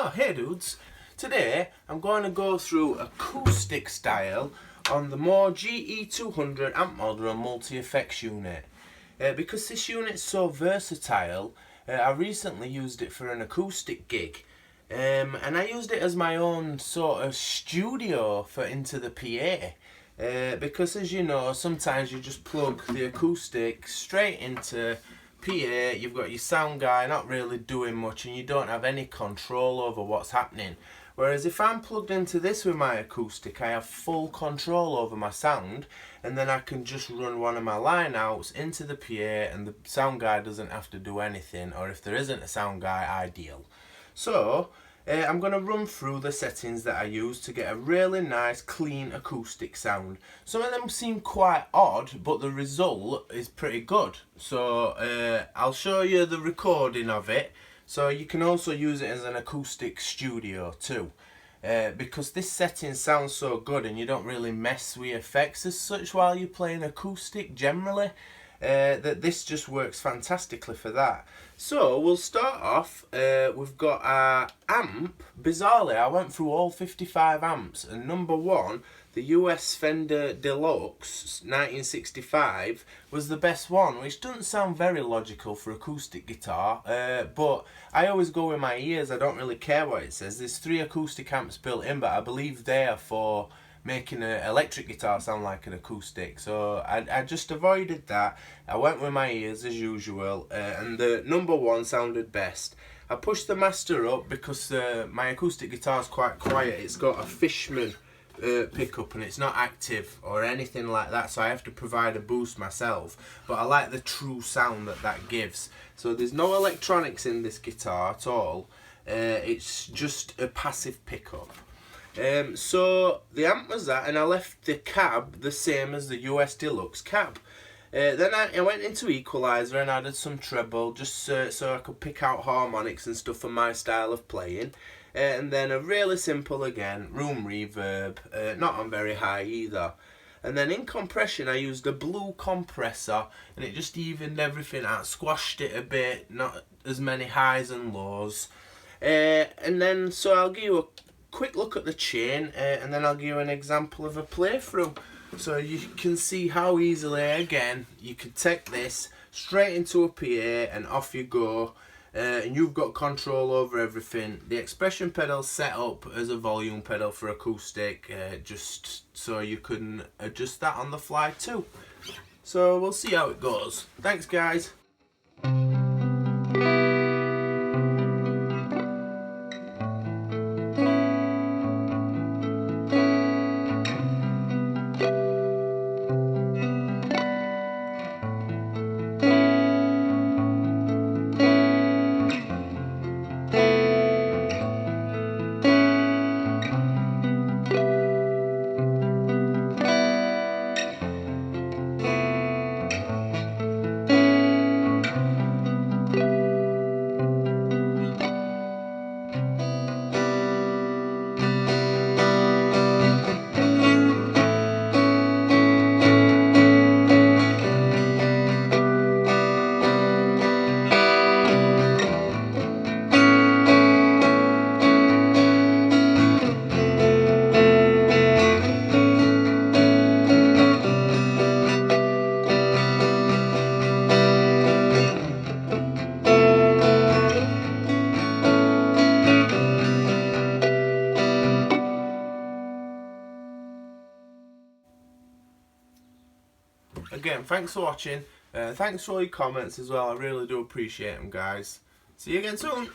Oh, hey dudes. Today I'm going to go through acoustic style on the Mooer GE200 amp model and multi-effects unit. Because this unit's so versatile, I recently used it for an acoustic gig. And I used it as my own sort of studio for into the PA. Because as you know, sometimes you just plug the acoustic straight into PA, you've got your sound guy not really doing much and you don't have any control over what's happening. Whereas if I'm plugged into this with my acoustic, I have full control over my sound, and then I can just run one of my line outs into the PA and the sound guy doesn't have to do anything, or if there isn't a sound guy, ideal. So I'm going to run through the settings that I use to get a really nice clean acoustic sound. Some of them seem quite odd, but the result is pretty good. So I'll show you the recording of it, so you can also use it as an acoustic studio too. Because this setting sounds so good and you don't really mess with effects as such while you're playing acoustic generally. That this just works fantastically for that. So we'll start off, we've got our amp. Bizarrely, I went through all 55 amps, and number one, the US Fender Deluxe 1965 was the best one, which doesn't sound very logical for acoustic guitar, but I always go with my ears. I don't really care what it says. There's 3 acoustic amps built in, but I believe they are for making an electric guitar sound like an acoustic, so I just avoided that. I went with my ears as usual, and the number one sounded best. I pushed the master up because my acoustic guitar is quite quiet. It's got a Fishman pickup and it's not active or anything like that, so I have to provide a boost myself, but I like the true sound that gives. So there's no electronics in this guitar at all. It's just a passive pickup. So the amp was that, and I left the cab the same as the US Deluxe cab. Then I went into equalizer and added some treble just so I could pick out harmonics and stuff for my style of playing. And then a really simple again, room reverb, not on very high either. And then in compression I used a blue compressor and it just evened everything out, squashed it a bit, not as many highs and lows. And then so I'll give you a quick look at the chain, and then I'll give you an example of a playthrough so you can see how easily again you can take this straight into a PA and off you go, and you've got control over everything. The expression pedal set up as a volume pedal for acoustic, just so you can adjust that on the fly too. So we'll see how it goes. Thanks guys. Again, thanks for watching. Thanks for all your comments as well. I really do appreciate them, guys. See you again soon.